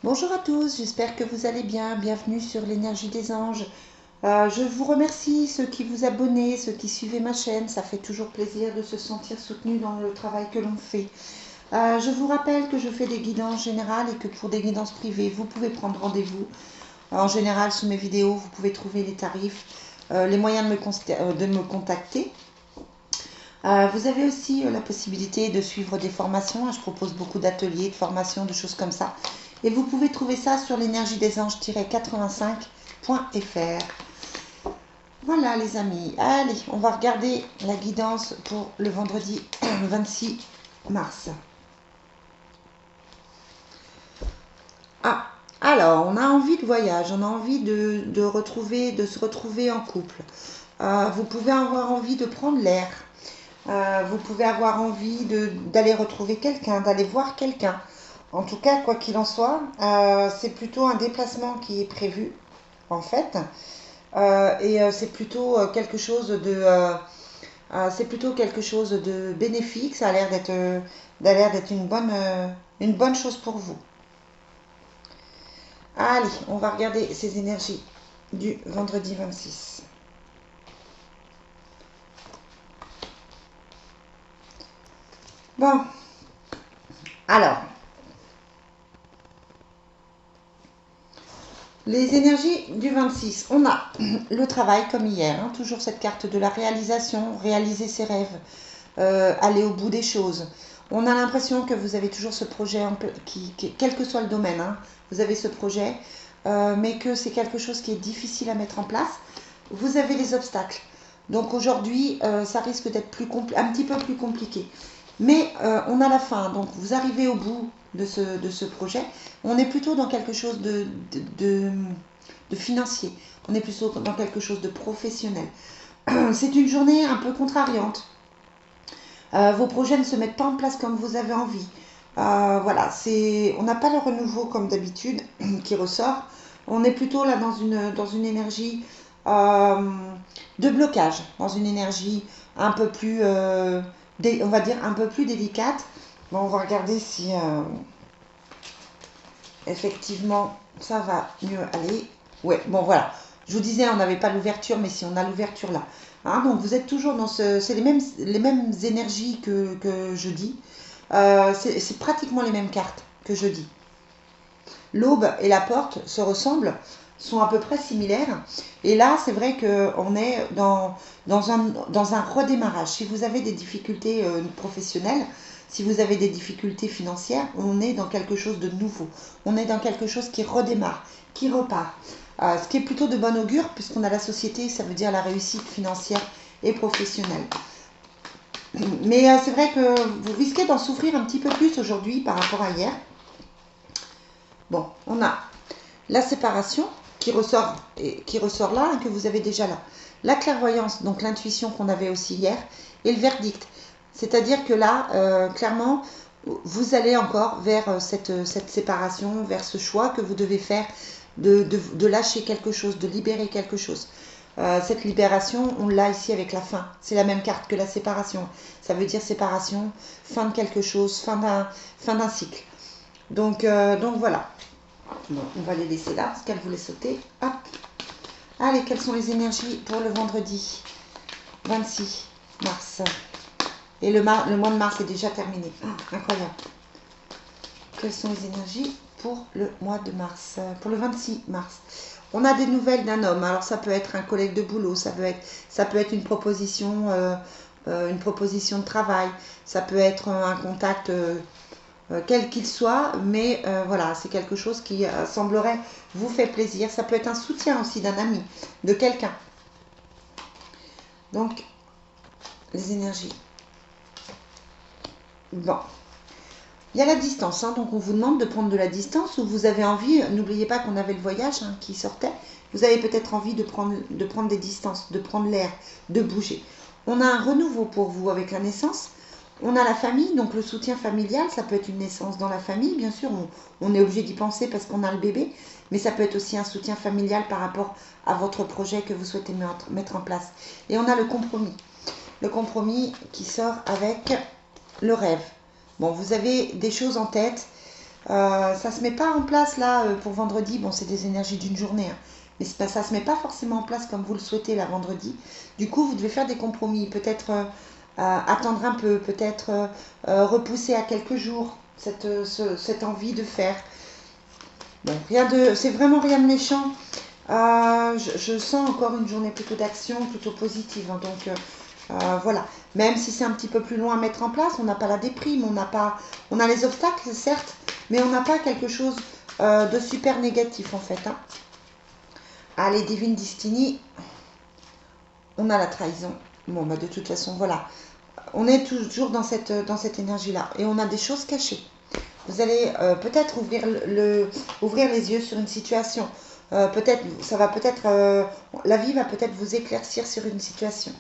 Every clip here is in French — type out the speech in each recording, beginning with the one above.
Bonjour à tous, j'espère que vous allez bien. Bienvenue sur l'énergie des anges. Je vous remercie ceux qui vous abonnez, ceux qui suivez ma chaîne. Ça fait toujours plaisir de se sentir soutenu dans le travail que l'on fait. Je vous rappelle que je fais des guidances générales et que pour des guidances privées, vous pouvez prendre rendez-vous. En général, sous mes vidéos, vous pouvez trouver les tarifs, les moyens de me contacter. Vous avez aussi la possibilité de suivre des formations. Je propose beaucoup d'ateliers, de formations, de choses comme ça. Et vous pouvez trouver ça sur l'énergiedesanges-85.fr. Voilà les amis. Allez, on va regarder la guidance pour le vendredi 26 mars. Ah, alors, on a envie de voyage, on a envie de se retrouver en couple. Vous pouvez avoir envie de prendre l'air. Vous pouvez avoir envie d'aller retrouver quelqu'un, d'aller voir quelqu'un. En tout cas, quoi qu'il en soit, c'est plutôt un déplacement qui est prévu, en fait. C'est plutôt c'est plutôt quelque chose de bénéfique. Ça a l'air d'être une bonne chose pour vous. Allez, on va regarder ces énergies du vendredi 26. Bon, alors, les énergies du 26, on a le travail comme hier, hein, toujours cette carte de la réalisation, réaliser ses rêves, aller au bout des choses. On a l'impression que vous avez toujours ce projet, quel que soit le domaine, hein, vous avez ce projet, mais que c'est quelque chose qui est difficile à mettre en place. Vous avez des obstacles. Donc aujourd'hui, ça risque d'être un petit peu plus compliqué. Mais on a la fin, donc vous arrivez au bout de ce projet. On est plutôt dans quelque chose de financier. On est plutôt dans quelque chose de professionnel. C'est une journée un peu contrariante. Vos projets ne se mettent pas en place comme vous avez envie. Voilà, on n'a pas le renouveau comme d'habitude qui ressort. On est plutôt là dans une énergie de blocage, dans une énergie un peu plus, on va dire un peu plus délicate. Bon, on va regarder si effectivement ça va mieux aller. Ouais, bon voilà. Je vous disais, on n'avait pas l'ouverture, mais si on a l'ouverture là. Hein, donc vous êtes toujours dans c'est les mêmes énergies que jeudi. C'est pratiquement les mêmes cartes que jeudi. L'aube et la porte se ressemblent, sont à peu près similaires. Et là, c'est vrai qu'on est dans un redémarrage. Si vous avez des difficultés professionnelles, si vous avez des difficultés financières, on est dans quelque chose de nouveau. On est dans quelque chose qui redémarre, qui repart. Ce qui est plutôt de bon augure, puisqu'on a la société, ça veut dire la réussite financière et professionnelle. Mais c'est vrai que vous risquez d'en souffrir un petit peu plus aujourd'hui par rapport à hier. Bon, on a la séparation qui ressort là, hein, que vous avez déjà là. La clairvoyance, donc l'intuition qu'on avait aussi hier, et le verdict. C'est-à-dire que là, clairement, vous allez encore vers cette séparation, vers ce choix que vous devez faire de lâcher quelque chose, de libérer quelque chose. Cette libération, on l'a ici avec la fin. C'est la même carte que la séparation. Ça veut dire séparation, fin de quelque chose, fin d'un cycle. Donc voilà. Bon, on va les laisser là parce qu'elle voulait sauter. Hop. Allez, quelles sont les énergies pour le vendredi 26 mars? Et le mois de mars est déjà terminé. Incroyable. Quelles sont les énergies pour le mois de mars? Pour le 26 mars. On a des nouvelles d'un homme. Alors ça peut être un collègue de boulot, ça peut être une proposition de travail, ça peut être un contact quel qu'il soit, mais voilà, c'est quelque chose qui semblerait vous faire plaisir. Ça peut être un soutien aussi d'un ami, de quelqu'un. Donc, les énergies. Bon. Il y a la distance, hein, donc on vous demande de prendre de la distance ou vous avez envie, n'oubliez pas qu'on avait le voyage hein, qui sortait, vous avez peut-être envie de prendre des distances, de prendre l'air, de bouger. On a un renouveau pour vous avec la naissance. On a la famille, donc le soutien familial, ça peut être une naissance dans la famille, bien sûr, on est obligé d'y penser parce qu'on a le bébé, mais ça peut être aussi un soutien familial par rapport à votre projet que vous souhaitez mettre en place. Et on a le compromis qui sort avec le rêve. Bon, vous avez des choses en tête, Ça se met pas en place là pour vendredi. Bon, c'est des énergies d'une journée, hein. Mais ça se met pas forcément en place comme vous le souhaitez la vendredi. Du coup, vous devez faire des compromis. Peut-être attendre un peu, peut-être repousser à quelques jours cette envie de faire. Bon, c'est vraiment rien de méchant. Je sens encore une journée plutôt d'action, plutôt positive, hein. Donc voilà. Même si c'est un petit peu plus loin à mettre en place, on n'a pas la déprime, on a les obstacles, certes, mais on n'a pas quelque chose de super négatif en fait, hein. Allez, Divine Destiny, on a la trahison. Bon, bah de toute façon, voilà. On est toujours dans cette énergie-là. Et on a des choses cachées. Vous allez peut-être ouvrir les yeux sur une situation. La vie va peut-être vous éclaircir sur une situation.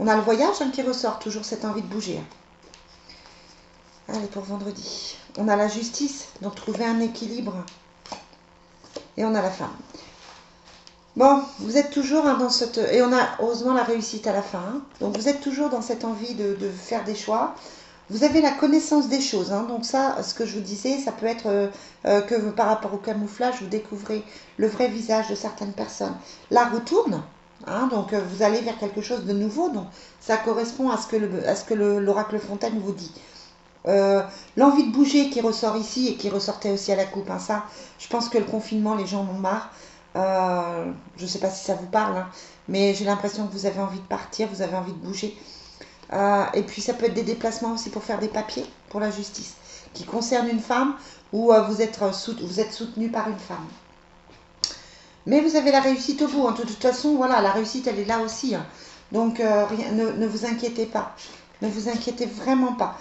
On a le voyage, hein, qui ressort, toujours cette envie de bouger, hein. Allez, pour vendredi. On a la justice, donc trouver un équilibre. Et on a la femme. Bon, vous êtes toujours, hein, dans cette... Et on a heureusement la réussite à la fin, hein. Donc vous êtes toujours dans cette envie de faire des choix. Vous avez la connaissance des choses, hein. Donc ça, ce que je vous disais, ça peut être que par rapport au camouflage, vous découvrez le vrai visage de certaines personnes. La roue tourne, hein, donc vous allez vers quelque chose de nouveau. Donc ça correspond à ce que l'oracle Fontaine vous dit. L'envie de bouger qui ressort ici et qui ressortait aussi à la coupe, hein, ça, je pense que le confinement, les gens en ont marre. Je ne sais pas si ça vous parle, hein, mais j'ai l'impression que vous avez envie de partir, vous avez envie de bouger. Et puis ça peut être des déplacements aussi pour faire des papiers pour la justice, qui concernent une femme ou vous êtes soutenu par une femme. Mais vous avez la réussite au bout, hein. De toute façon, voilà, la réussite, elle est là aussi, hein. Donc ne vous inquiétez pas. Ne vous inquiétez vraiment pas.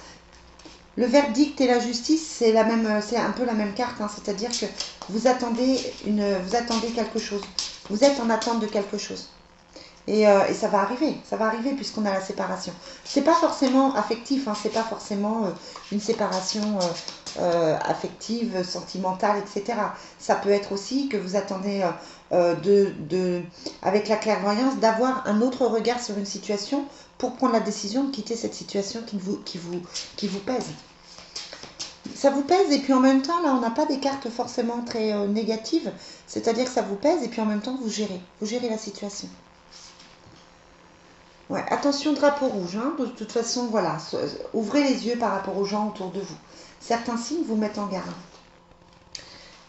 Le verdict et la justice, c'est un peu la même carte, hein. C'est-à-dire que vous attendez quelque chose. Vous êtes en attente de quelque chose. Et ça va arriver puisqu'on a la séparation. C'est pas forcément affectif, hein, c'est pas forcément une séparation affective, sentimentale, etc. Ça peut être aussi que vous attendez avec la clairvoyance, d'avoir un autre regard sur une situation pour prendre la décision de quitter cette situation qui vous pèse. Ça vous pèse et puis en même temps, là, on n'a pas des cartes forcément très négatives, c'est-à-dire que ça vous pèse et puis en même temps, vous gérez la situation. Ouais, attention, drapeau rouge, hein. De toute façon, voilà, ouvrez les yeux par rapport aux gens autour de vous. Certains signes vous mettent en garde.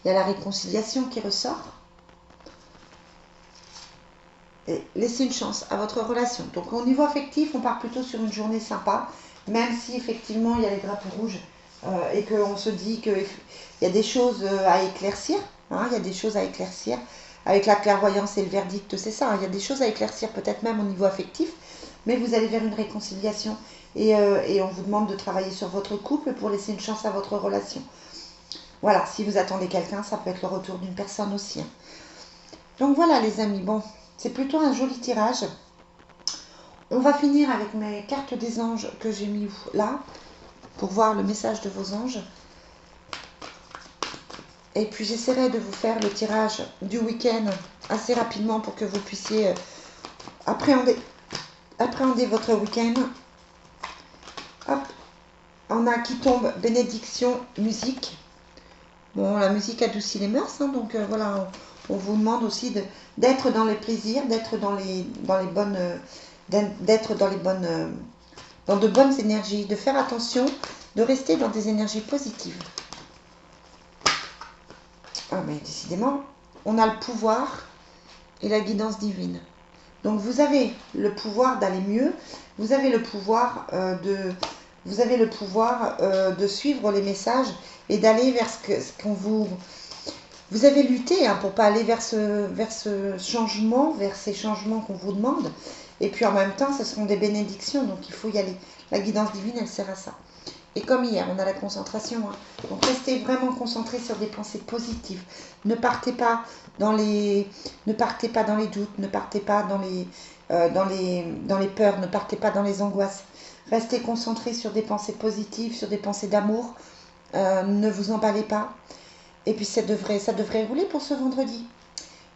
Il y a la réconciliation qui ressort. Et laissez une chance à votre relation. Donc au niveau affectif, on part plutôt sur une journée sympa, même si effectivement il y a les drapeaux rouges et qu'on se dit qu'il y a des choses à éclaircir, hein, il y a des choses à éclaircir. Avec la clairvoyance et le verdict, c'est ça, hein, il y a des choses à éclaircir peut-être même au niveau affectif, mais vous allez vers une réconciliation et on vous demande de travailler sur votre couple pour laisser une chance à votre relation. Voilà, si vous attendez quelqu'un, ça peut être le retour d'une personne aussi, hein. Donc voilà les amis, bon, c'est plutôt un joli tirage. On va finir avec mes cartes des anges que j'ai mis là, pour voir le message de vos anges. Et puis j'essaierai de vous faire le tirage du week-end assez rapidement pour que vous puissiez appréhender votre week-end. Hop, on a qui tombe bénédiction, musique. Bon, la musique adoucit les mœurs, hein, donc voilà, on vous demande aussi d'être dans les plaisirs, d'être dans de bonnes énergies, de faire attention, de rester dans des énergies positives. Ah, mais décidément, on a le pouvoir et la guidance divine. Donc vous avez le pouvoir d'aller mieux, vous avez le pouvoir de suivre les messages et d'aller vers ce qu'on vous... Vous avez lutté, hein, pour pas aller vers ce changement, vers ces changements qu'on vous demande. Et puis en même temps, ce seront des bénédictions, donc il faut y aller. La guidance divine, elle sert à ça. Et comme hier, on a la concentration, hein. Donc restez vraiment concentrés sur des pensées positives. Ne partez pas dans les doutes, ne partez pas dans les peurs, ne partez pas dans les angoisses. Restez concentrés sur des pensées positives, sur des pensées d'amour. Ne vous emballez pas. Et puis ça devrait rouler pour ce vendredi.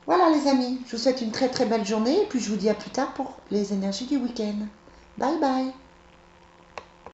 Voilà les amis, je vous souhaite une très très belle journée et puis je vous dis à plus tard pour les énergies du week-end. Bye bye.